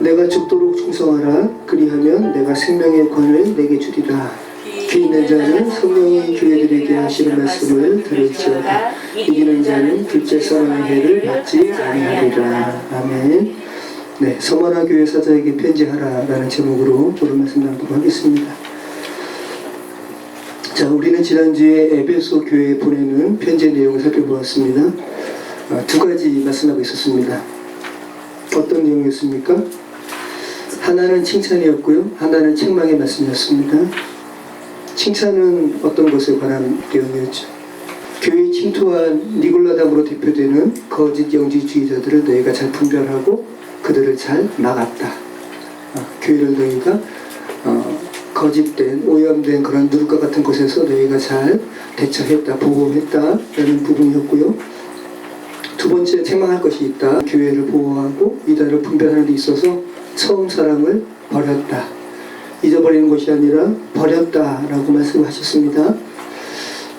내가 죽도록 충성하라. 그리하면 내가 생명의 권을 내게 주리라. 귀 있는 자는 성령이 교회들에게 하시는 말씀을 들을지어다. 이기는 자는 둘째 선언의 해를 받지 아니하리라. 아멘. 네, 서머나 교회 사자에게 편지하라라는 제목으로 오늘 말씀 나누도록 하겠습니다. 자, 우리는 지난주에 에베소 교회에 보내는 편지의 내용을 살펴보았습니다. 두 가지 말씀하고 있었습니다. 어떤 내용이었습니까? 하나는 칭찬이었고요, 하나는 책망의 말씀이었습니다. 칭찬은 어떤 것에 관한 내용이었죠. 교회에 침투한 니골라당으로 대표되는 거짓 영지주의자들을 너희가 잘 분별하고 그들을 잘 막았다. 교회를 너희가 거짓된, 오염된 그런 누룩과 같은 곳에서 너희가 잘 대처했다, 보호했다라는 부분이었고요. 두 번째, 책망할 것이 있다. 교회를 보호하고 이단을 분별하는 데 있어서 처음 사랑을 버렸다. 잊어버리는 것이 아니라 버렸다라고 말씀하셨습니다.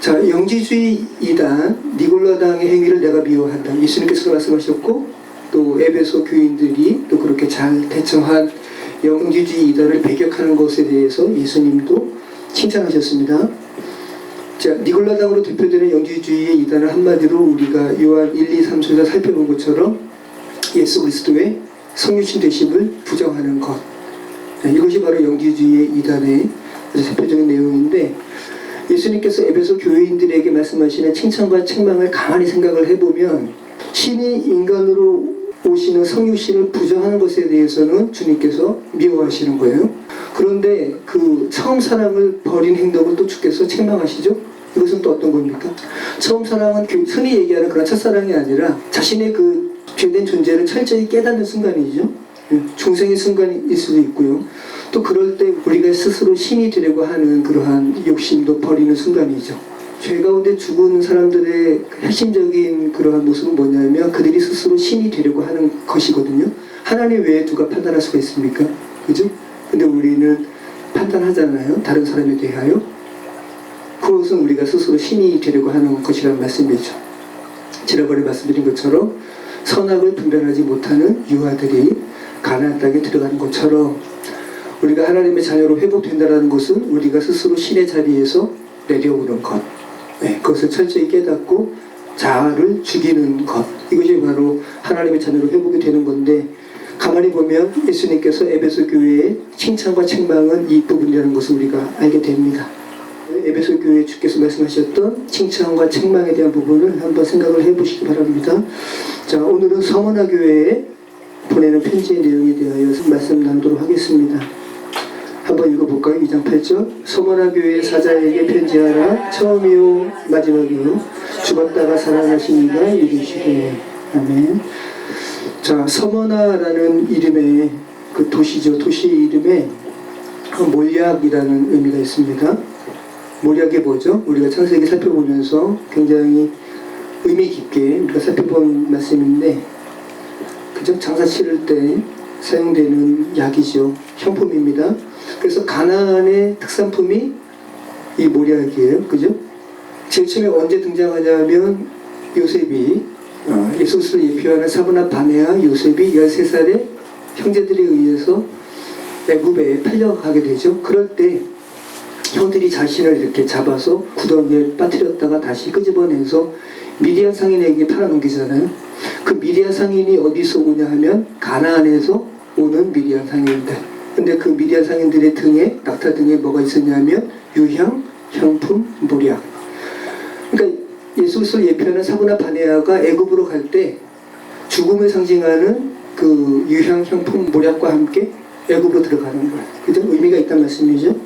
자, 영지주의 이단 니골라당의 행위를 내가 미워한다. 예수님께서 말씀하셨고 또 에베소 교인들이 또 그렇게 잘 대처한 영지주의 이단을 배격하는 것에 대해서 예수님도 칭찬하셨습니다. 자, 니골라당으로 대표되는 영지주의의 이단을 한마디로 우리가 요한 1, 2, 3서에서 살펴본 것처럼 예수 그리스도의 성육신 되심을 부정하는 것, 이것이 바로 영지주의의 이단의 대표적인 내용인데, 예수님께서 에베소 교회인들에게 말씀하시는 칭찬과 책망을 가만히 생각을 해보면 신이 인간으로 오시는 성육신을 부정하는 것에 대해서는 주님께서 미워하시는 거예요. 그런데 그 처음 사랑을 버린 행동을 또 주께서 책망하시죠. 이것은 또 어떤 겁니까? 처음 사랑은 흔히 얘기하는 그런 첫사랑이 아니라 자신의 그 죄된 존재를 철저히 깨닫는 순간이죠. 중생의 순간일 수도 있고요. 또 그럴 때 우리가 스스로 신이 되려고 하는 그러한 욕심도 버리는 순간이죠. 죄 가운데 죽은 사람들의 핵심적인 그러한 모습은 뭐냐면 그들이 스스로 신이 되려고 하는 것이거든요. 하나님 외에 누가 판단할 수가 있습니까? 그죠? 근데 우리는 판단하잖아요. 다른 사람에 대하여. 그것은 우리가 스스로 신이 되려고 하는 것이라는 말씀이죠. 지난번에 말씀드린 것처럼 선악을 분별하지 못하는 유아들이 가나안 땅에 들어가는 것처럼 우리가 하나님의 자녀로 회복된다는 것은 우리가 스스로 신의 자리에서 내려오는 것, 그것을 철저히 깨닫고 자아를 죽이는 것, 이것이 바로 하나님의 자녀로 회복이 되는 건데, 가만히 보면 예수님께서 에베소 교회의 칭찬과 책망은 이 부분이라는 것을 우리가 알게 됩니다. 에베소 교회 주께서 말씀하셨던 칭찬과 책망에 대한 부분을 한번 생각을 해보시기 바랍니다. 자, 오늘은 서머나 교회에 보내는 편지의 내용에 대하여 말씀 나누도록 하겠습니다. 한번 읽어볼까요? 2장 8절. 서머나 교회 사자에게 편지하라. 처음이요 마지막이요 죽었다가 살아나신 이가 이르시되. 아멘. 자, 서머나라는 이름의 그 도시죠. 도시 이름에 몰약이라는 의미가 있습니다. 몰약이 뭐죠? 우리가 창세기 살펴보면서 굉장히 의미 깊게 우리가 살펴본 말씀인데, 그죠? 장사 치를 때 사용되는 약이죠. 형품입니다. 그래서 가나안의 특산품이 이 몰약이에요. 그죠? 제일 처음에 언제 등장하냐면 요셉이 예수를 예표하는 사브나 바네아 요셉이 13살의 형제들에 의해서 애굽에 팔려가게 되죠. 그럴 때 형들이 자신을 이렇게 잡아서 구덩이에 빠뜨렸다가 다시 끄집어내서 미디안 상인에게 팔아넘기잖아요. 그 미디안 상인이 어디서 오냐 하면 가나안에서 오는 미디안 상인들. 근데 그 미디안 상인들의 등에, 낙타 등에 뭐가 있었냐면 유향, 향품, 몰약. 그러니까 예수를 예표하는 사브나 바네아가 애굽으로 갈 때 죽음을 상징하는 그 유향, 향품, 몰약과 함께 애굽으로 들어가는 거예요. 그죠? 의미가 있다는 말씀이죠.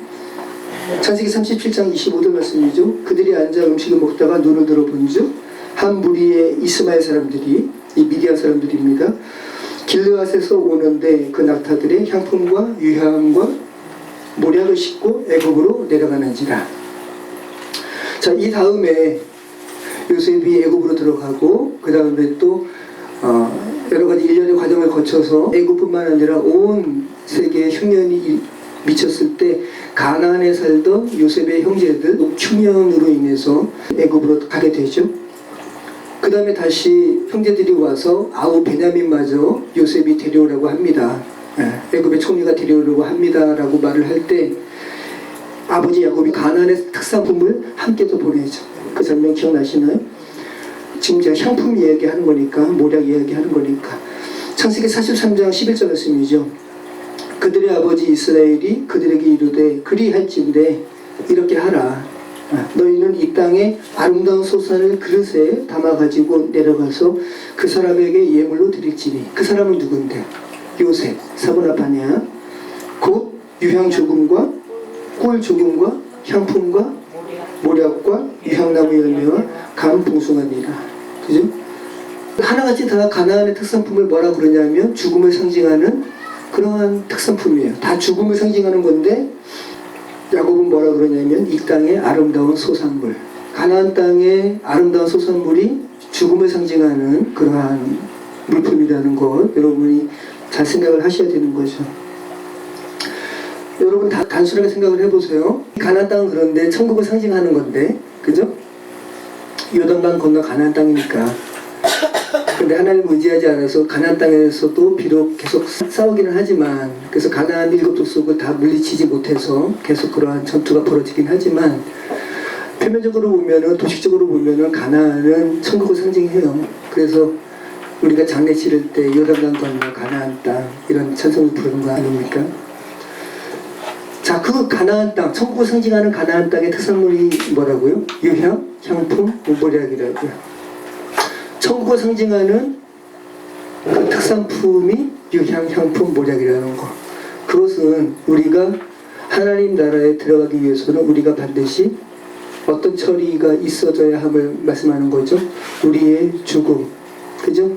창세기 37장 25절 말씀이죠. 그들이 앉아 음식을 먹다가 눈을 들어본즉 한 무리의 이스마엘 사람들이, 이 미디안 사람들입니다. 길르앗에서 오는데 그 낙타들의 향품과 유향과 몰약을 싣고 애굽으로 내려가는지라. 자, 이 다음에 요셉이 애굽으로 들어가고 그 다음에 또 여러 가지 일련의 과정을 거쳐서 애굽뿐만 아니라 온 세계의 흉년이 미쳤을 때 가나안에 살던 요셉의 형제들 흉년으로 인해서 애굽으로 가게 되죠. 그 다음에 다시 형제들이 와서 아우 베냐민마저 요셉이 데려오라고 합니다. 애굽의 총리가 데려오려고 합니다라고 말을 할 때 아버지 야곱이 가나안의 특산품을 함께 또 보내죠. 그 장면 기억나시나요? 지금 제가 향품 이야기하는 거니까, 모략 이야기하는 거니까. 창세기 43장 11절 말씀이죠. 그들의 아버지 이스라엘이 그들에게 이르되 그리할진대 이렇게 하라. 너희는 이 땅에 아름다운 소산을 그릇에 담아가지고 내려가서 그 사람에게 예물로 드릴지니. 그 사람은 누군데? 요셉, 사보나파냐. 곧 유향 조금과 꿀 조금과 향품과 모략과 유향나무 열매와 감 봉숭아니라. 그죠? 하나같이 다 가나안의 특산품을 뭐라 그러냐면 죽음을 상징하는 그러한 특산품이에요. 다 죽음을 상징하는 건데 야곱은 뭐라 그러냐면 이 땅의 아름다운 소산물, 가나안 땅의 아름다운 소산물이 죽음을 상징하는 그러한 물품이라는 것 여러분이 잘 생각을 하셔야 되는 거죠. 여러분 다 단순하게 생각을 해보세요. 가나안 땅은 그런데 천국을 상징하는 건데, 그죠? 요단강 건너 가나안 땅이니까. 근데 하나님을 의지하지 않아서 가나안 땅에서도 비록 계속 싸우기는 하지만, 그래서 가나안 7족속을 다 물리치지 못해서 계속 그러한 전투가 벌어지긴 하지만, 표면적으로 보면은, 도식적으로 보면은 가나안은 천국을 상징해요. 그래서 우리가 장례 치를 때 요단강 건너 가나안 땅 이런 찬송을 부르는 거 아닙니까? 자, 그 가나안 땅, 천국을 상징하는 가나안 땅의 특산물이 뭐라고요? 유향, 향품, 모략이라고요. 천국을 상징하는 그 특산품이 유향, 향품, 모략이라는 거. 그것은 우리가 하나님 나라에 들어가기 위해서는 우리가 반드시 어떤 처리가 있어져야 함을 말씀하는 거죠. 우리의 죽음, 그죠?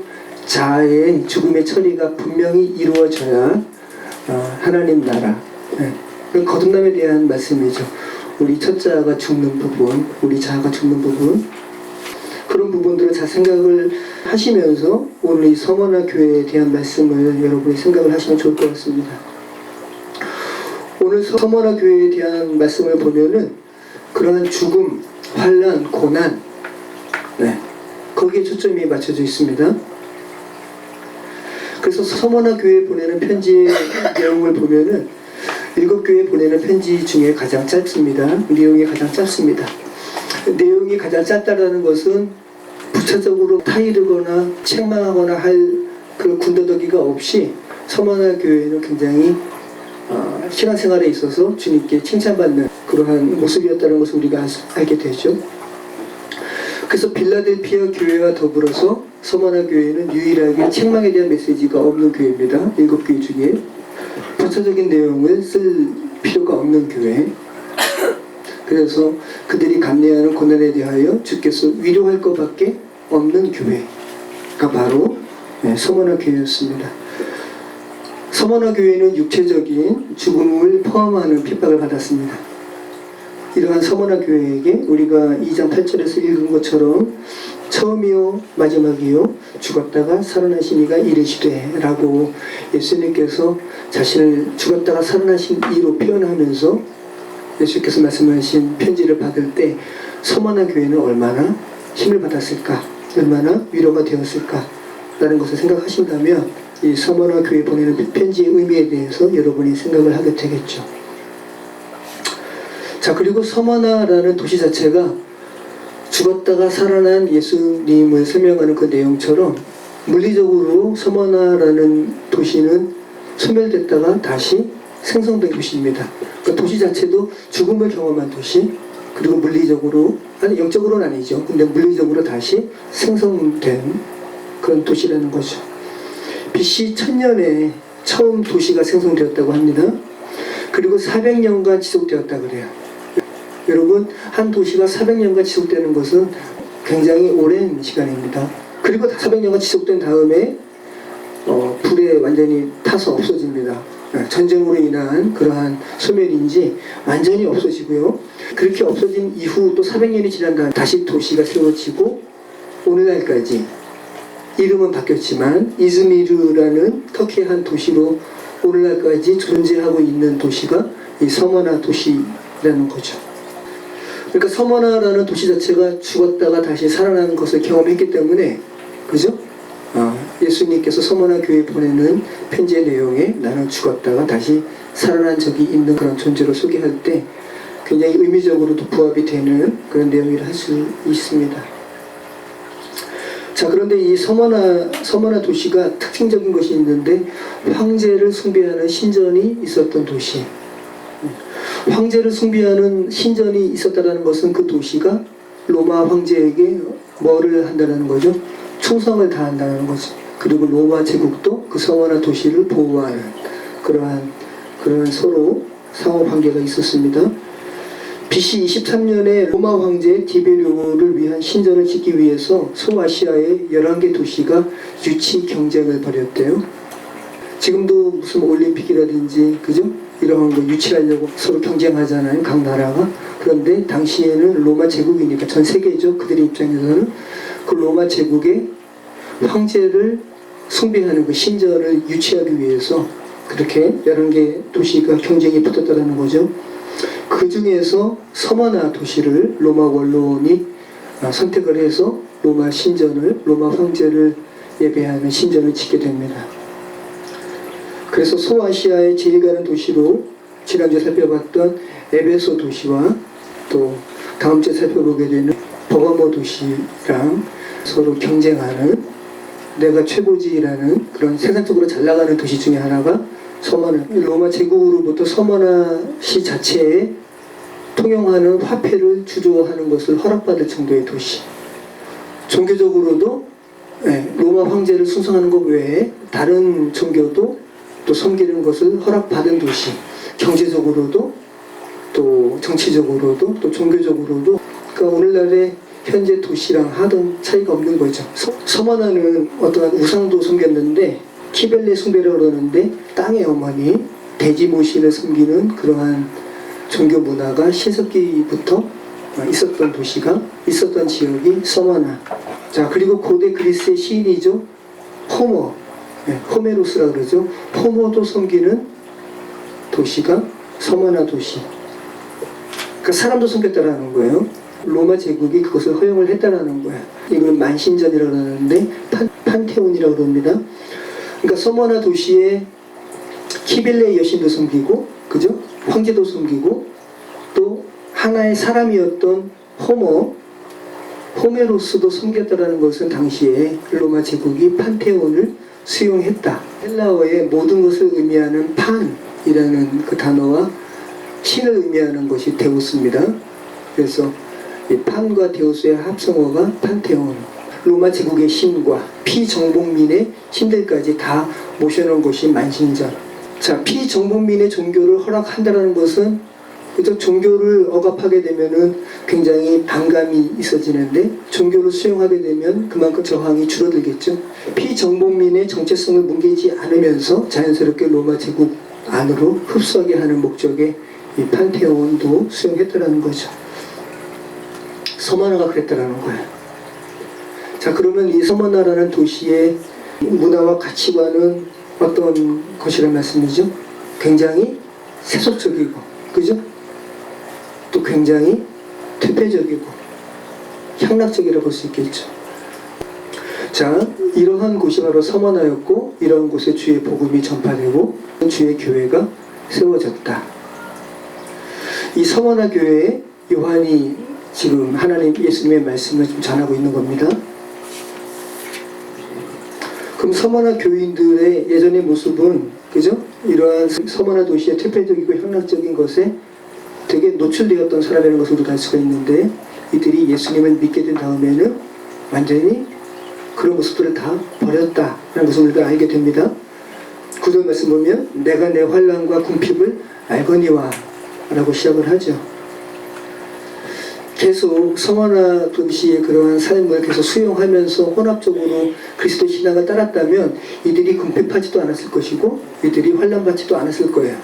자아의 죽음의 처리가 분명히 이루어져야 하나님 나라. 거듭남에 대한 말씀이죠. 우리 첫 자아가 죽는 부분, 우리 자아가 죽는 부분, 그런 부분들을 잘 생각을 하시면서 오늘 이 서머나 교회에 대한 말씀을 여러분이 생각을 하시면 좋을 것 같습니다. 오늘 서머나 교회에 대한 말씀을 보면은 그러한 죽음, 환난, 고난, 거기에 초점이 맞춰져 있습니다. 그래서 서머나 교회에 보내는 편지의 내용을 보면은 7교회에 보내는 편지 중에 가장 짧습니다. 내용이 가장 짧습니다. 내용이 가장 짧다라는 것은 부차적으로 타이르거나 책망하거나 할 그런 군더더기가 없이 서머나 교회는 굉장히 신앙생활에 있어서 주님께 칭찬받는 그러한 모습이었다는 것을 우리가 알게 되죠. 그래서 빌라델피아 교회와 더불어서 서머나 교회는 유일하게 책망에 대한 메시지가 없는 교회입니다. 7교회 중에 부차적인 내용을 쓸 필요가 없는 교회. 그래서 그들이 감내하는 고난에 대하여 주께서 위로할 것밖에 없는 교회가 바로 서머나 교회였습니다. 서머나 교회는 육체적인 죽음을 포함하는 핍박을 받았습니다. 이러한 서머나 교회에게 우리가 2장 8절에서 읽은 것처럼 처음이요 마지막이요 죽었다가 살아나신 이가 이르시되 라고 예수님께서 자신을 죽었다가 살아나신 이로 표현하면서 예수께서 말씀하신 편지를 받을 때 서머나 교회는 얼마나 힘을 받았을까, 얼마나 위로가 되었을까 라는 것을 생각하신다면 이 서머나 교회 보내는 편지의 의미에 대해서 여러분이 생각을 하게 되겠죠. 자, 그리고 서머나라는 도시 자체가 죽었다가 살아난 예수님을 설명하는 그 내용처럼 물리적으로 서머나라는 도시는 소멸됐다가 다시 생성된 도시입니다. 그 도시 자체도 죽음을 경험한 도시, 그리고 물리적으로, 아니 영적으로는 아니죠. 근데 물리적으로 다시 생성된 그런 도시라는 거죠. BC 1000년에 처음 도시가 생성되었다고 합니다. 그리고 400년간 지속되었다 그래요. 여러분, 한 도시가 400년간 지속되는 것은 굉장히 오랜 시간입니다. 그리고 400년간 지속된 다음에 불에 완전히 타서 없어집니다. 전쟁으로 인한 그러한 소멸인지 완전히 없어지고요. 그렇게 없어진 이후 또 400년이 지난 다음 다시 도시가 세워지고 오늘날까지 이름은 바뀌었지만 이즈미르라는 터키의 한 도시로 오늘날까지 존재하고 있는 도시가 이 서머나 도시라는 거죠. 그러니까 서머나라는 도시 자체가 죽었다가 다시 살아나는 것을 경험했기 때문에, 그죠? 예수님께서 서머나 교회에 보내는 편지의 내용에 나는 죽었다가 다시 살아난 적이 있는 그런 존재로 소개할 때 굉장히 의미적으로도 부합이 되는 그런 내용이라 할 수 있습니다. 자, 그런데 이 서머나 도시가 특징적인 것이 있는데 황제를 숭배하는 신전이 있었던 도시. 황제를 숭배하는 신전이 있었다는 것은 그 도시가 로마 황제에게 뭐를 한다는 거죠? 충성을 다한다는 거죠. 그리고 로마 제국도 그 서머나 도시를 보호하는 그러한 서로 상호 관계가 있었습니다. BC 23년에 로마 황제 디베리오를 위한 신전을 짓기 위해서 소아시아의 11개 도시가 유치 경쟁을 벌였대요. 지금도 무슨 올림픽이라든지 그죠? 이런 거 유치하려고 서로 경쟁하잖아요, 각 나라가. 그런데 당시에는 로마 제국이니까 전 세계죠. 그들의 입장에서는 그 로마 제국의 황제를 숭배하는 그 신전을 유치하기 위해서 그렇게 11개 도시가 경쟁이 붙었다는 거죠. 그 중에서 서머나 도시를 로마 원로원이 선택을 해서 로마 황제를 예배하는 신전을 짓게 됩니다. 그래서 소아시아의 제일 가는 도시로 지난주에 살펴봤던 에베소 도시와 또 다음 주에 살펴보게 되는 버가모 도시랑 서로 경쟁하는 내가 최고지라는 그런 세상적으로 잘 나가는 도시 중에 하나가 서머나, 로마 제국으로부터 서머나시 자체에 통용하는 화폐를 주조하는 것을 허락받을 정도의 도시. 종교적으로도 로마 황제를 순종하는 것 외에 다른 종교도 또 섬기는 것을 허락받은 도시. 경제적으로도 또 정치적으로도 또 종교적으로도, 그러니까 오늘날의 현재 도시랑 하던 차이가 없는 거죠. 서머나는 어떠한 우상도 섬겼는데 키벨레 숭배라고 그러는데 땅의 어머니 돼지 모신을 섬기는 그러한 종교 문화가 신석기부터 있었던 도시가 있었던 지역이 서머나. 자, 그리고 고대 그리스의 시인이죠. 호메로스라 그러죠. 호모도 섬기는 도시가 서머나 도시. 그러니까 사람도 섬겼다라는 거예요. 로마 제국이 그것을 허용을 했다라는 거예요. 이걸 만신전이라고 그러는데 판테온이라고 그럽니다. 그러니까 서머나 도시에 키빌레 여신도 섬기고, 그죠? 황제도 섬기고, 또 하나의 사람이었던 호메로스도 섬겼다라는 것은 당시에 로마 제국이 판테온을 수용했다. 헬라어의 모든 것을 의미하는 판이라는 그 단어와 신을 의미하는 것이 데우스입니다. 그래서 이 판과 데우스의 합성어가 판테온. 로마 제국의 신과 피정복민의 신들까지 다 모셔놓은 것이 만신전. 자, 피정복민의 종교를 허락한다는 것은 그저 종교를 억압하게 되면은 굉장히 반감이 있어지는데 종교를 수용하게 되면 그만큼 저항이 줄어들겠죠. 피정복민의 정체성을 뭉개지 않으면서 자연스럽게 로마 제국 안으로 흡수하게 하는 목적의 이 판테온도 수용했다는 거죠. 서머나가 그랬다라는 거예요. 자, 그러면 이 서머나라는 도시의 문화와 가치관은 어떤 것이란 말씀이죠? 굉장히 세속적이고, 그죠? 또 굉장히 퇴폐적이고 향락적이라고 볼 수 있겠죠. 자, 이러한 곳이 바로 서머나였고, 이러한 곳에 주의 복음이 전파되고 주의 교회가 세워졌다. 이 서머나 교회에 요한이 지금 하나님 예수님의 말씀을 좀 전하고 있는 겁니다. 그럼 서머나 교인들의 예전의 모습은, 그죠? 이러한 서머나 도시의 퇴폐적이고 향락적인 것에 되게 노출되었던 사람이라는 것을 우리가 알 수가 있는데, 이들이 예수님을 믿게 된 다음에는 완전히 그런 모습들을 다 버렸다라는 것을 우리가 알게 됩니다. 9절 말씀 보면 내가 내 환난과 궁핍을 알거니와 라고 시작을 하죠. 계속 서머나 도시의 그러한 삶을 계속 수용하면서 혼합적으로 그리스도 신앙을 따랐다면 이들이 궁핍하지도 않았을 것이고 이들이 환난받지도 않았을 거예요.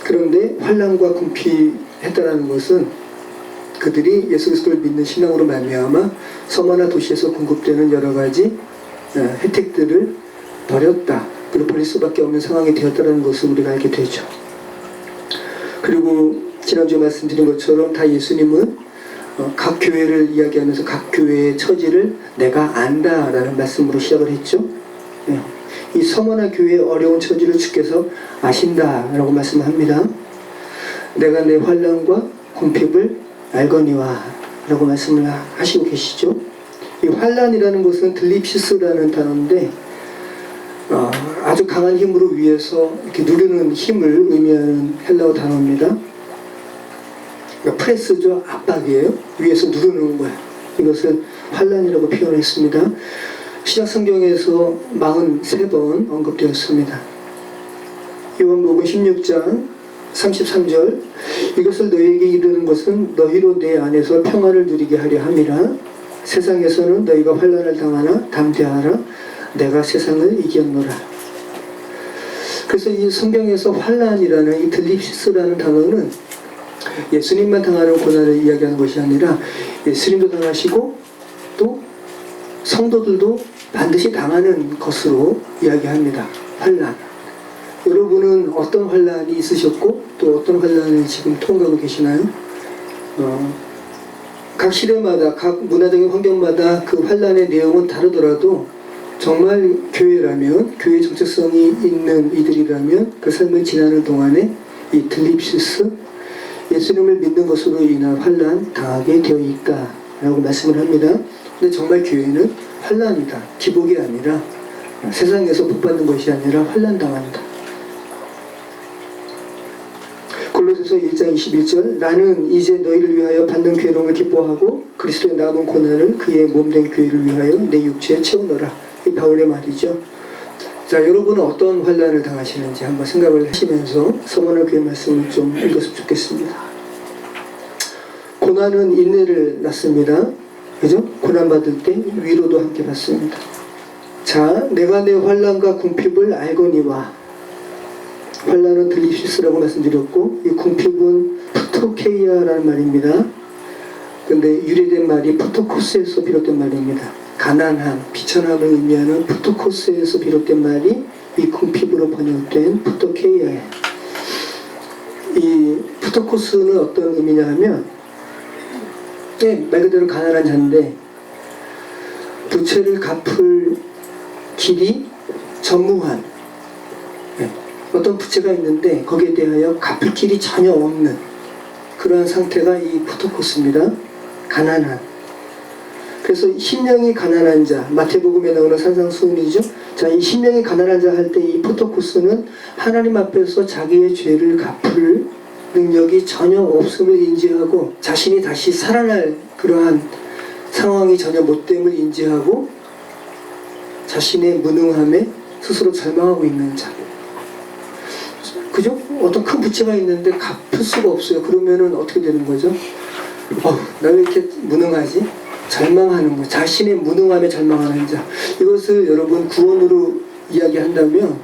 그런데 환난과 궁핍했다는 것은 그들이 예수 그리스도를 믿는 신앙으로 말미암아 서머나 도시에서 공급되는 여러 가지 혜택들을 버렸다. 그리고 버릴 수밖에 없는 상황이 되었다는 것을 우리가 알게 되죠. 그리고 지난주에 말씀드린 것처럼 다 예수님은 각 교회를 이야기하면서 각 교회의 처지를 내가 안다라는 말씀으로 시작을 했죠. 이 서머나 교회의 어려운 처지를 주께서 아신다라고 말씀합니다. 내가 내 환난과 궁핍을 알거니와 라고 말씀을 하시고 계시죠. 이 환난이라는 것은 들립시스라는 단어인데 아주 강한 힘으로 위에서 이렇게 누르는 힘을 의미하는 헬라어 단어입니다. 그러니까 프레스죠. 압박이에요. 위에서 누르는 거예요. 이것을 환난이라고 표현했습니다. 신약 성경에서 43번 언급되었습니다. 요한복음 16장 33절 이것을 너희에게 이르는 것은 너희로 내 안에서 평화를 누리게 하려 함이라. 세상에서는 너희가 환난을 당하나 담대하라. 내가 세상을 이겼노라. 그래서 이 성경에서 환난이라는 이 들립시스라는 단어는 예수님만 당하는 고난을 이야기하는 것이 아니라 예수님도 당하시고 또 성도들도 반드시 당하는 것으로 이야기합니다. 환난. 여러분은 어떤 환난이 있으셨고 또 어떤 환난을 지금 통과하고 계시나요? 각 시대마다 각 문화적인 환경마다 그 환난의 내용은 다르더라도 정말 교회라면 교회 정체성이 있는 이들이라면 그 삶을 지나는 동안에 이 들립시스 예수님을 믿는 것으로 인한 환난 당하게 되어 있다라고 말씀을 합니다. 근데 정말 교회는 환난이다. 기복이 아니라 세상에서 복받는 것이 아니라 환난 당한다. 골로새서 1장 21절 나는 이제 너희를 위하여 받는 괴로움을 기뻐하고 그리스도의 남은 고난을 그의 몸된 교회를 위하여 내 육체에 채우노라. 이 바울의 말이죠. 자, 여러분은 어떤 환난을 당하시는지 한번 생각을 하시면서 서머나 교회 말씀을 좀 읽었으면 좋겠습니다. 고난은 인내를 낳습니다. 그죠? 고난받을 때 위로도 함께 받습니다. 자, 내가 내 환난과 궁핍을 알거니와. 환난은 들립시스라고 말씀드렸고 이 궁핍은 푸토케이아라는 말입니다. 근데 유래된 말이 푸토코스에서 비롯된 말입니다. 가난한, 비천함을 의미하는 푸토코스에서 비롯된 말이 이 궁핍으로 번역된 푸토케이아예요. 이 푸토코스는 어떤 의미냐 하면 말 그대로 가난한 자인데 부채를 갚을 길이 전무한 어떤 부채가 있는데 거기에 대하여 갚을 길이 전혀 없는 그러한 상태가 이 푸토코스입니다. 가난한. 그래서 심령이 가난한 자, 마태복음에 나오는 산상수훈이죠. 자, 이 심령이 가난한 자 할 때 이 푸토코스는 하나님 앞에서 자기의 죄를 갚을 능력이 전혀 없음을 인지하고 자신이 다시 살아날 그러한 상황이 전혀 못됨을 인지하고 자신의 무능함에 스스로 절망하고 있는 자. 그죠? 어떤 큰 부채가 있는데 갚을 수가 없어요. 그러면은 어떻게 되는 거죠? 나 왜 이렇게 무능하지? 절망하는 거. 자신의 무능함에 절망하는 자. 이것을 여러분 구원으로 이야기한다면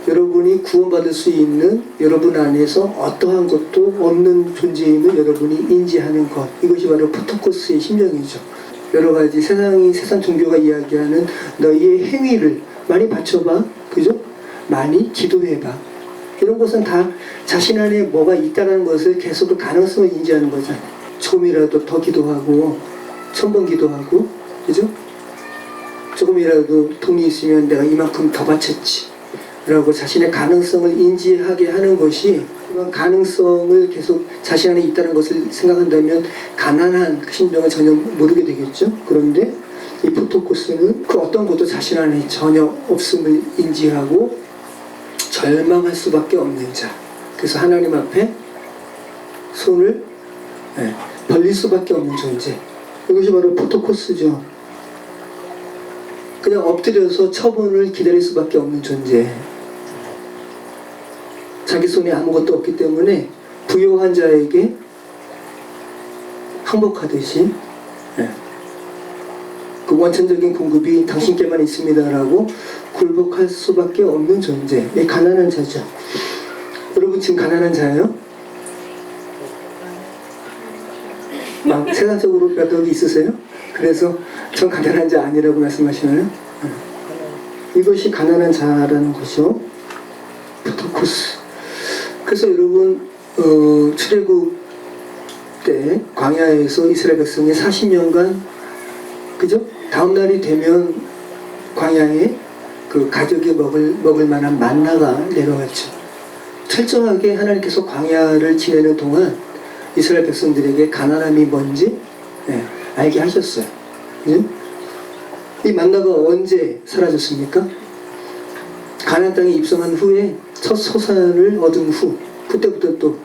여러분이 구원받을 수 있는 여러분 안에서 어떠한 것도 없는 존재임을 여러분이 인지하는 것. 이것이 바로 푸토코스의 심정이죠. 여러 가지 세상 종교가 이야기하는 너희의 행위를 많이 받쳐봐. 그죠? 많이 기도해봐. 이런 것은 다 자신 안에 뭐가 있다는 것을 계속 그 가능성을 인지하는 거잖아요. 조금이라도 더 기도하고 1000번 기도하고 그죠? 조금이라도 돈이 있으면 내가 이만큼 더 바쳤지 라고 자신의 가능성을 인지하게 하는 것이 그런 가능성을 계속 자신 안에 있다는 것을 생각한다면 가난한 그 심정을 전혀 모르게 되겠죠. 그런데 이 푸토코스는 그 어떤 것도 자신 안에 전혀 없음을 인지하고 절망할 수밖에 없는 자. 그래서 하나님 앞에 손을 벌릴 수밖에 없는 존재. 이것이 바로 푸토코스죠. 그냥 엎드려서 처분을 기다릴 수밖에 없는 존재. 자기 손에 아무것도 없기 때문에 부요한 자에게 항복하듯이 그 원천적인 공급이 당신께만 있습니다라고 굴복할 수밖에 없는 존재. 가난한 자죠. 여러분 지금 가난한 자예요? 세상적으로 몇 억이 있으세요? 그래서 전 가난한 자 아니라고 말씀하시나요? 이것이 가난한 자라는 것이죠. 푸토코스. 그래서 여러분 출애굽 때 광야에서 이스라엘 백성이 40년간 그죠? 다음 날이 되면 광야에 그 가족이 먹을 만한 만나가 내려왔죠. 철저하게 하나님께서 광야를 지내는 동안 이스라엘 백성들에게 가난함이 뭔지 알게 하셨어요. 그죠? 이 만나가 언제 사라졌습니까? 가나안 땅에 입성한 후에 첫 소산을 얻은 후, 그때부터 또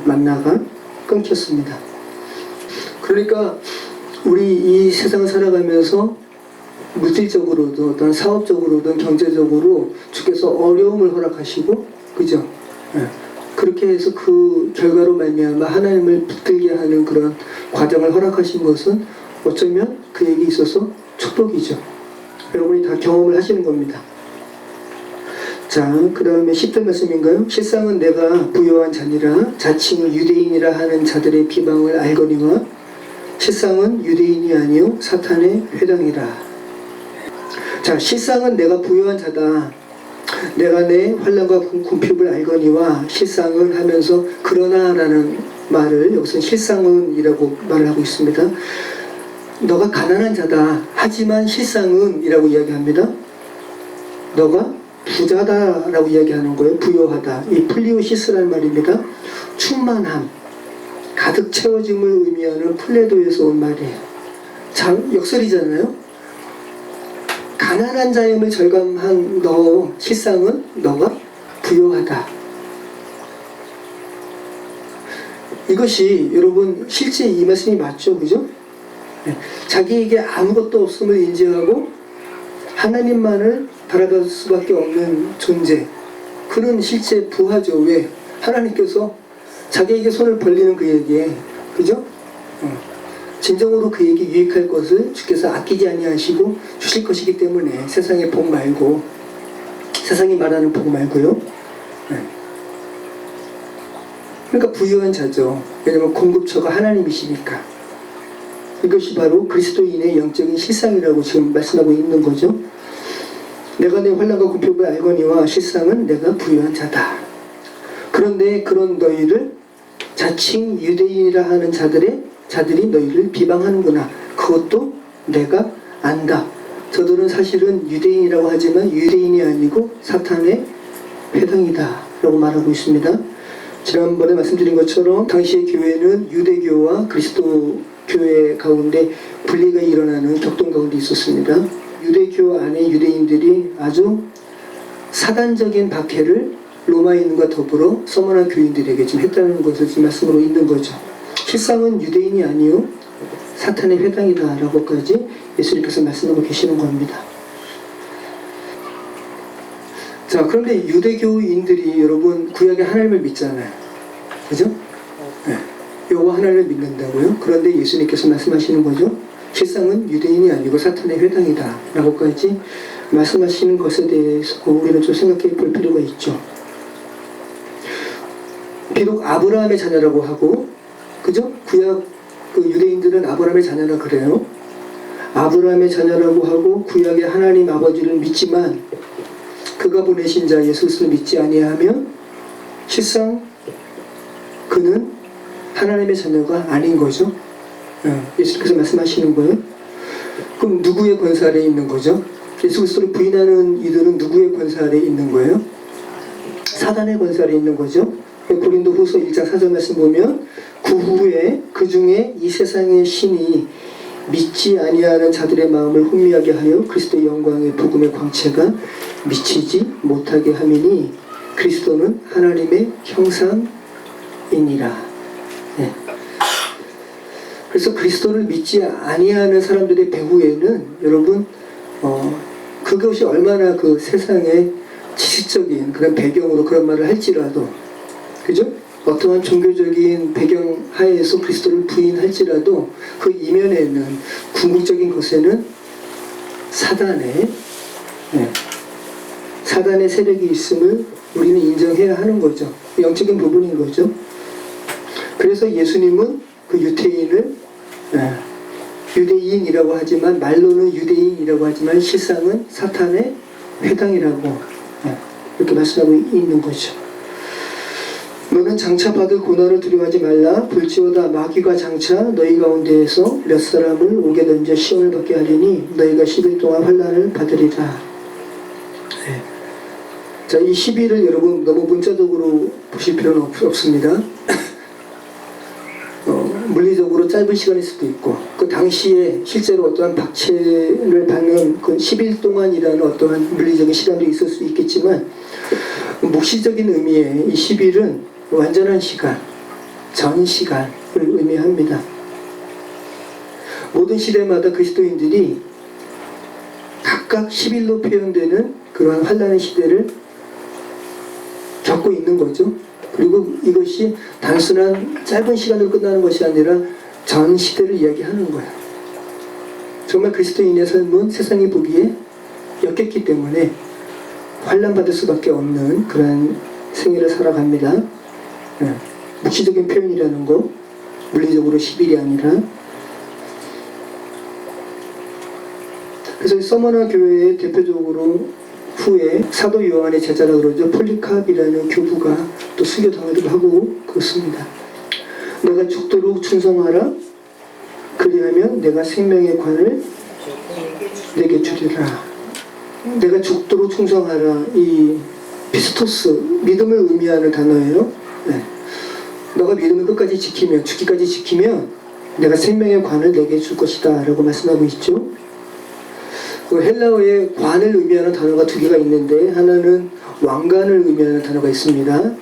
만나가 끊겼습니다. 그러니까 우리 이 세상을 살아가면서 물질적으로도 어떤 사업적으로든 경제적으로 주께서 어려움을 허락하시고, 그죠? 그렇게 해서 그 결과로 말미암아 하나님을 붙들게 하는 그런 과정을 허락하신 것은 어쩌면 그에게 있어서 축복이죠. 여러분이 다 경험을 하시는 겁니다. 자, 그 다음에 10절 말씀인가요? 실상은 내가 부요한 자니라 자칭을 유대인이라 하는 자들의 비방을 알거니와 실상은 유대인이 아니요 사탄의 회당이라. 자, 실상은 내가 부요한 자다. 내가 내 환난과 궁핍을 알거니와 실상은 하면서 그러나 라는 말을 여기서 실상은 이라고 말을 하고 있습니다. 너가 가난한 자다. 하지만 실상은 이라고 이야기합니다. 너가 부자다 라고 이야기하는 거예요. 부요하다. 이 플리오시스라는 말입니다. 충만함, 가득 채워짐을 의미하는 플레도에서 온 말이에요. 역설이잖아요. 가난한 자임을 절감한 너 실상은 너가 부요하다. 이것이 여러분 실제 이 말씀이 맞죠? 그죠? 자기에게 아무것도 없음을 인지하고 하나님만을 바라볼 수밖에 없는 존재, 그는 실제 부하죠. 왜? 하나님께서 자기에게 손을 벌리는 그에게, 그죠? 진정으로 그에게 유익할 것을 주께서 아끼지 아니하시고 주실 것이기 때문에 세상의 복 말고, 세상이 말하는 복 말고요. 그러니까 부유한 자죠. 왜냐하면 공급처가 하나님이시니까. 이것이 바로 그리스도인의 영적인 실상이라고 지금 말씀하고 있는 거죠. 내가 내 환난과 궁핍을 알거니와 실상은 내가 부유한 자다. 그런데 그런 너희를 자칭 유대인이라 하는 자들이 너희를 비방하는구나. 그것도 내가 안다. 저들은 사실은 유대인이라고 하지만 유대인이 아니고 사탄의 회당이다 라고 말하고 있습니다. 지난번에 말씀드린 것처럼 당시의 교회는 유대교와 그리스도 교회 가운데 분리가 일어나는 격동 가운데 있었습니다. 유대교 안에 유대인들이 아주 사단적인 박해를 로마인과 더불어 서머나 교인들에게 지금 했다는 것을 지금 말씀으로 있는 거죠. 실상은 유대인이 아니요 사탄의 회당이다 라고까지 예수님께서 말씀하고 계시는 겁니다. 자, 그런데 유대교인들이 여러분 구약의 하나님을 믿잖아요. 그죠? 여호와 하나님을 믿는다고요? 그런데 예수님께서 말씀하시는 거죠. 실상은 유대인이 아니고 사탄의 회당이다 라고까지 말씀하시는 것에 대해서 우리는 좀 생각해 볼 필요가 있죠. 비록 아브라함의 자녀라고 하고, 그죠? 구약 유대인들은 아브라함의 자녀라 그래요. 아브라함의 자녀라고 하고 구약의 하나님 아버지를 믿지만 그가 보내신 자 예수 그리스도를 믿지 아니하면 실상 그는 하나님의 자녀가 아닌 거죠. 예수께서 말씀하시는 거예요. 그럼 누구의 권세 아래에 있는 거죠? 예수 그리스도를 부인하는 이들은 누구의 권세 아래에 있는 거예요? 사단의 권세 아래에 있는 거죠. 고린도후서 1장 4절 말씀 보면 그 후에 그 중에 이 세상의 신이 믿지 아니하는 자들의 마음을 혼미하게 하여 그리스도의 영광의 복음의 광채가 미치지 못하게 하미니 그리스도는 하나님의 형상이니라. 그래서 그리스도를 믿지 아니하는 사람들의 배후에는 여러분 그것이 얼마나 그 세상의 지식적인 그런 배경으로 그런 말을 할지라도, 그죠? 어떠한 종교적인 배경 하에서 그리스도를 부인할지라도 그 이면에는 궁극적인 것에는 사단의 세력이 있음을 우리는 인정해야 하는 거죠. 영적인 부분인 거죠. 그래서 예수님은 그 유대인이라고 하지만 말로는 유대인이라고 하지만 실상은 사탄의 회당이라고 이렇게 말씀하고 있는 거죠. 너는 장차 받을 고난을 두려워하지 말라. 볼지어다 마귀가 장차 너희 가운데에서 몇 사람을 옥에 던져 시험을 받게 하리니 너희가 10일 동안 환난을 받으리라. 네. 자, 이 10일을 여러분 너무 문자적으로 보실 필요는 없습니다. 물리적으로 짧은 시간일 수도 있고, 그 당시에 실제로 어떠한 박해를 받는 그 10일 동안이라는 어떠한 물리적인 시간도 있을 수 있겠지만, 묵시적인 의미의 이 10일은 완전한 시간, 전 시간을 의미합니다. 모든 시대마다 그리스도인들이 각각 10일로 표현되는 그러한 환난의 시대를 겪고 있는 거죠. 그리고 이것이 단순한 짧은 시간으로 끝나는 것이 아니라 전 시대를 이야기하는 거예요. 정말 그리스도인의 삶은 세상이 보기에 역겹기 때문에 환난받을 수밖에 없는 그런 생애를 살아갑니다. 묵시적인 표현이라는 거, 물리적으로 10일이 아니라. 그래서 서머나 교회의 대표적으로 후에 사도 요한의 제자라 그러죠. 폴리캅이라는 교부가 또 수교당하기도 하고 그렇습니다. 내가 죽도록 충성하라. 그리하면 내가 생명의 관을 내게 주리라. 내가 죽도록 충성하라. 이 피스토스, 믿음을 의미하는 단어예요. 네. 너가 믿음을 끝까지 지키면, 죽기까지 지키면 내가 생명의 관을 내게 줄 것이다 라고 말씀하고 있죠. 그 헬라어의 관을 의미하는 단어가 두 개가 있는데, 하나는 왕관을 의미하는 단어가 있습니다.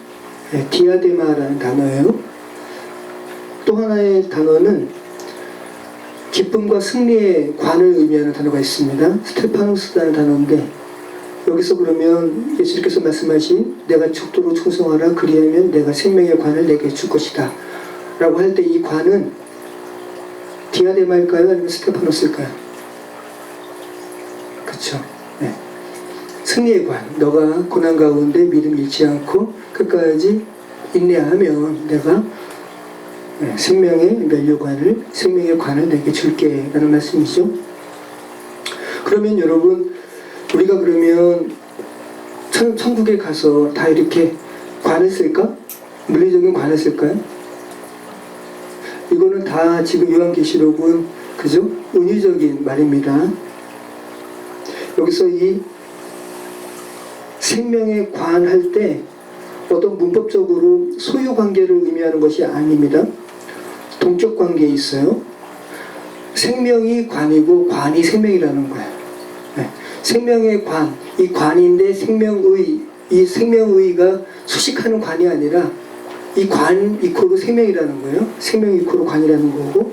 네, 디아데마라는 단어예요. 또 하나의 단어는 기쁨과 승리의 관을 의미하는 단어가 있습니다. 스테파노스라는 단어인데, 여기서 그러면 예수님께서 말씀하신 내가 죽도록 충성하라. 그리하면 내가 생명의 관을 내게 줄 것이다 라고 할 때 이 관은 디아데마일까요? 아니면 스테파노스일까요? 그렇죠. 네. 승리의 관, 너가 고난 가운데 믿음 잃지 않고 끝까지 인내하면 내가 생명의 면류관을, 생명의 관을 내게 줄게 라는 말씀이죠. 그러면 여러분, 우리가 그러면 천국에 가서 다 이렇게 관을 쓸까? 물리적인 관을 쓸까요? 이거는 다 지금 요한계시록은 그죠? 은유적인 말입니다. 여기서 이 생명의 관 할 때 어떤 문법적으로 소유 관계를 의미하는 것이 아닙니다. 동격 관계에 있어요. 생명이 관이고 관이 생명이라는 거예요. 네. 생명의 관, 이 관인데 생명의, 이 생명의가 수식하는 관이 아니라 이 관 이코로 생명이라는 거예요. 생명 이코로 관이라는 거고,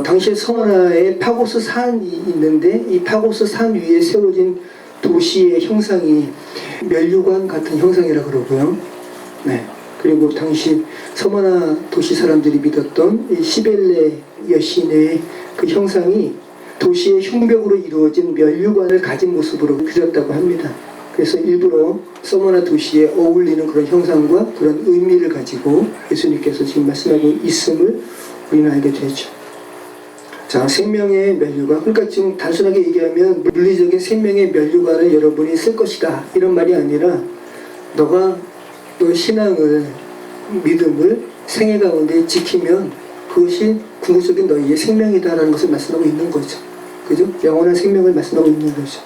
당시에 서머나에 파고스 산이 있는데, 이 파고스 산 위에 세워진 도시의 형상이 면류관 같은 형상이라 그러고요. 네. 그리고 당시 서머나 도시 사람들이 믿었던 이 시벨레 여신의 그 형상이 도시의 흉벽으로 이루어진 면류관을 가진 모습으로 그렸다고 합니다. 그래서 일부러 서머나 도시에 어울리는 그런 형상과 그런 의미를 가지고 예수님께서 지금 말씀하고 있음을 우리는 알게 되죠. 자, 생명의 면류관. 그러니까 지금 단순하게 얘기하면 물리적인 생명의 면류관을 여러분이 쓸 것이다 이런 말이 아니라, 너가 너 신앙을, 믿음을 생애 가운데 지키면 그것이 궁극적인 너희의 생명이다라는 것을 말씀하고 있는 거죠. 그죠? 영원한 생명을 말씀하고 있는 거죠.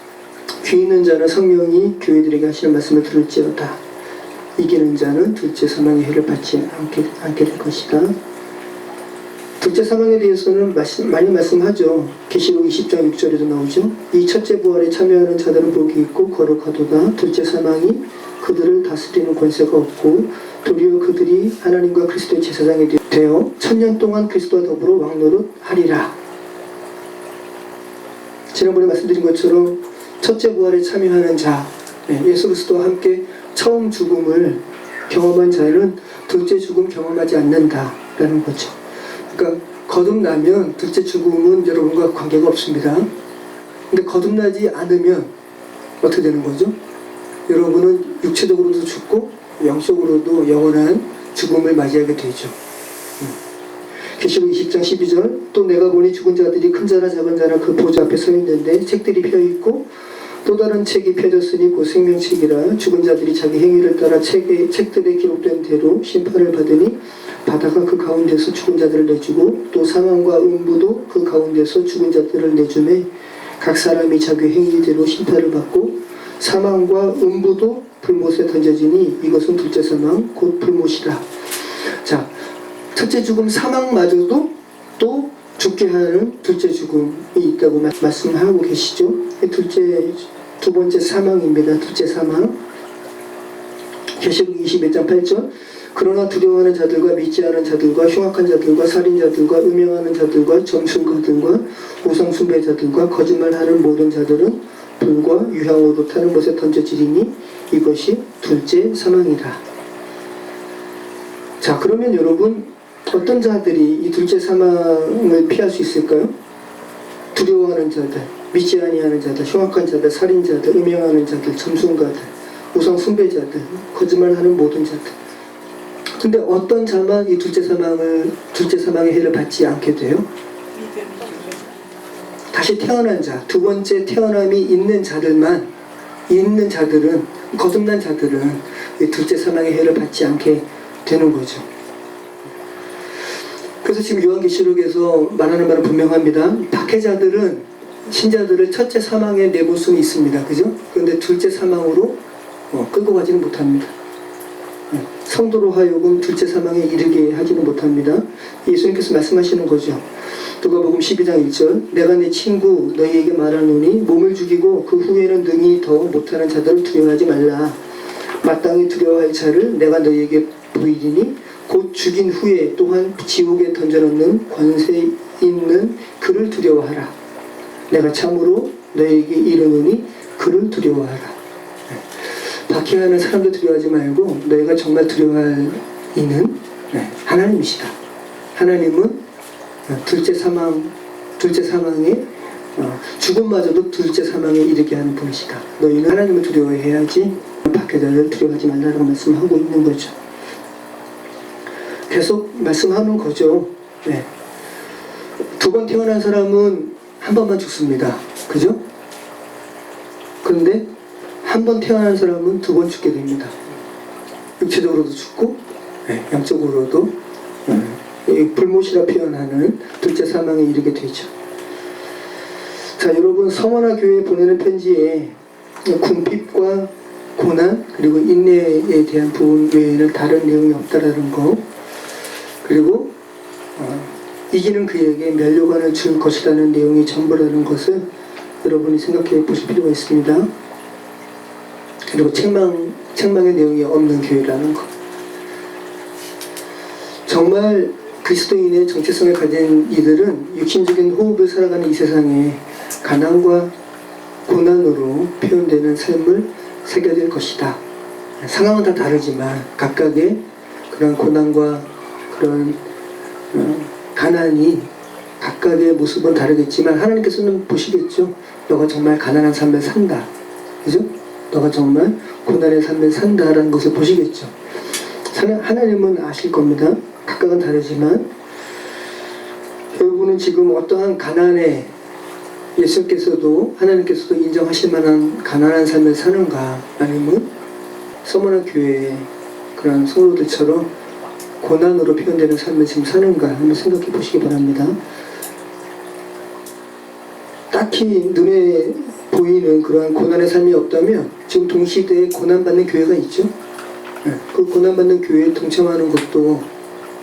귀 있는 자는 성령이 교회들에게 하시는 말씀을 들을지어다. 이기는 자는 둘째 사망의 해를 받지 않게 될 것이다. 둘째 사망에 대해서는 많이 말씀하죠. 계시록 20장 6절에도 나오죠. 이 첫째 부활에 참여하는 자들은 복이 있고 거룩하도다. 둘째 사망이 그들을 다스리는 권세가 없고 도리어 그들이 하나님과 그리스도의 제사장이 되어 천년 동안 그리스도와 더불어 왕노릇하리라. 지난번에 말씀드린 것처럼 첫째 부활에 참여하는 자, 예수 그리스도와 함께 처음 죽음을 경험한 자는 둘째 죽음 경험하지 않는다라는 거죠. 그러니까 거듭나면 둘째 죽음은 여러분과 관계가 없습니다. 근데 거듭나지 않으면 어떻게 되는 거죠? 여러분은 육체적으로도 죽고 영적으로도 영원한 죽음을 맞이하게 되죠. 계시록 20장 12절, 또 내가 보니 죽은 자들이 큰 자나 작은 자나 그 보좌 앞에 서 있는데 책들이 펴있고 또 다른 책이 펴졌으니 곧 생명책이라. 죽은 자들이 자기 행위를 따라 책들에 기록된 대로 심판을 받으니 바다가 그 가운데서 죽은 자들을 내주고 또 사망과 음부도 그 가운데서 죽은 자들을 내주매 각 사람이 자기 행위대로 심판을 받고 사망과 음부도 불못에 던져지니 이것은 둘째 사망 곧 불못이라. 자, 첫째 죽음 사망마저도 또 죽게 하는 둘째 죽음이 있다고 말씀하고 계시죠. 두 번째 사망입니다. 둘째 사망. 계시록 21장 8절. 그러나 두려워하는 자들과 믿지 않은 자들과 흉악한 자들과 살인자들과 음행하는 자들과 점술가들과 우상숭배자들과 거짓말하는 모든 자들은 불과 유향으로 타는 것에 던져지리니 이것이 둘째 사망이라. 자, 그러면 여러분 어떤 자들이 이 둘째 사망을 피할 수 있을까요? 두려워하는 자들, 믿지 아니하는 자들, 흉악한 자들, 살인자들, 음행하는 자들, 점술가들, 우상숭배자들, 거짓말하는 모든 자들. 근데 어떤 자만 이 둘째 사망의 해를 받지 않게 돼요? 다시 태어난 자, 두 번째 태어남이 있는 자들은, 거듭난 자들은 이 둘째 사망의 해를 받지 않게 되는 거죠. 그래서 지금 요한계시록에서 말하는 바는 분명합니다. 박해자들은 신자들을 첫째 사망에 내볼 수는 있습니다. 그죠? 그런데 둘째 사망으로 끌고 가지는 못합니다. 성도로 하여금 둘째 사망에 이르게 하지는 못합니다. 예수님께서 말씀하시는 거죠. 누가복음 12장 1절. 내가 내 친구 너희에게 말하노니 몸을 죽이고 그 후에는 능히 더 못하는 자들을 두려워하지 말라. 마땅히 두려워할 자를 내가 너희에게 보이리니 곧 죽인 후에 또한 지옥에 던져놓는 권세 있는 그를 두려워하라. 내가 참으로 너희에게 이르노니 그를 두려워하라. 박해하는 사람도 두려워하지 말고 너희가 정말 두려워할 이는 하나님이시다. 하나님은 둘째 사망에 죽음마저도 둘째 사망에 이르게 하는 분이시다. 너희는 하나님을 두려워해야지 박해자를 두려워하지 말라고 말씀하고 있는 거죠. 계속 말씀하는 거죠. 두 번 태어난 사람은 한 번만 죽습니다. 그죠? 그런데 한 번 태어난 사람은 두 번 죽게 됩니다. 육체적으로도 죽고 영적으로도 불못이라 표현하는 둘째 사망에 이르게 되죠. 자, 여러분 서머나 교회에 보내는 편지에 궁핍과 고난 그리고 인내에 대한 부분 외에는 다른 내용이 없다라는 거, 그리고 이기는 그에게 면류관을 줄 것이라는 내용이 전부라는 것을 여러분이 생각해 보실 필요가 있습니다. 그리고 책망의 내용이 없는 교회라는 것. 정말 그리스도인의 정체성을 가진 이들은 육신적인 호흡을 살아가는 이 세상에 가난과 고난으로 표현되는 삶을 새겨질 것이다. 상황은 다 다르지만 각각의 그런 고난과 그런 가난이 각각의 모습은 다르겠지만 하나님께서는 보시겠죠. 너가 정말 가난한 삶을 산다. 그죠? 너가 정말 고난의 삶을 산다라는 것을 보시겠죠. 하나님은 아실 겁니다. 각각은 다르지만 여러분은 지금 어떠한 가난에 예수께서도 하나님께서도 인정하실 만한 가난한 삶을 사는가, 아니면 서머나 교회의 그런 성도들처럼 고난으로 표현되는 삶을 지금 사는가 한번 생각해 보시기 바랍니다. 딱히 눈에 보이는 그러한 고난의 삶이 없다면 지금 동시대에 고난받는 교회가 있죠. 그 고난받는 교회에 동참하는 것도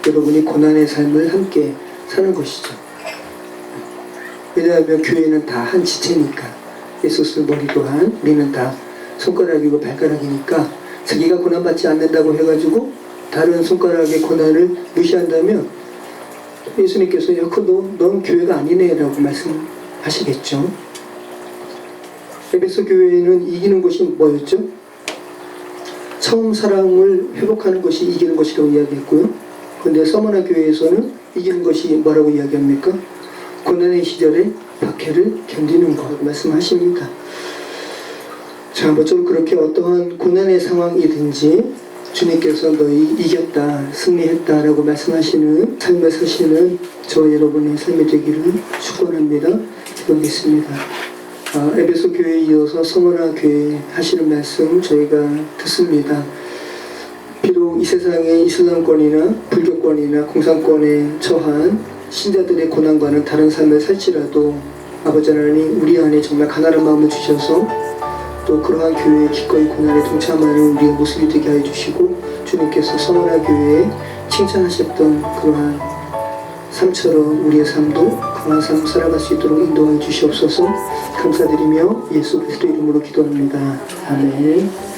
여러분이 고난의 삶을 함께 사는 것이죠. 왜냐하면 교회는 다 한 지체니까, 예수스 머리 또한 우리는 다 손가락이고 발가락이니까 자기가 고난받지 않는다고 해가지고 다른 손가락의 고난을 무시한다면 예수님께서 넌 교회가 아니네 라고 말씀하시겠죠. 에베소 교회는 이기는 것이 뭐였죠? 처음 사랑을 회복하는 것이 이기는 것이라고 이야기했고요. 그런데 서머나 교회에서는 이기는 것이 뭐라고 이야기합니까? 고난의 시절에 박해를 견디는 것 말씀하십니다. 자, 모쪼록 그렇게 어떠한 고난의 상황이든지 주님께서 너희 이겼다, 승리했다라고 말씀하시는 삶을 사시는 저 여러분의 삶이 되기를 축원합니다. 기도하겠습니다. 에베소 교회에 이어서 서머나 교회 하시는 말씀 저희가 듣습니다. 비록 이 세상의 이슬람권이나 불교권이나 공산권에 처한 신자들의 고난과는 다른 삶을 살지라도 아버지 하나님 우리 안에 정말 가난한 마음을 주셔서 또 그러한 교회의 기꺼이 고난에 동참하는 우리의 모습이 되게 하여 주시고 주님께서 서머나 교회에 칭찬하셨던 그러한 삶처럼 우리의 삶도 그러한 삶 살아갈 수 있도록 인도하여 주시옵소서. 감사드리며 예수 그리스도 이름으로 기도합니다. 아멘.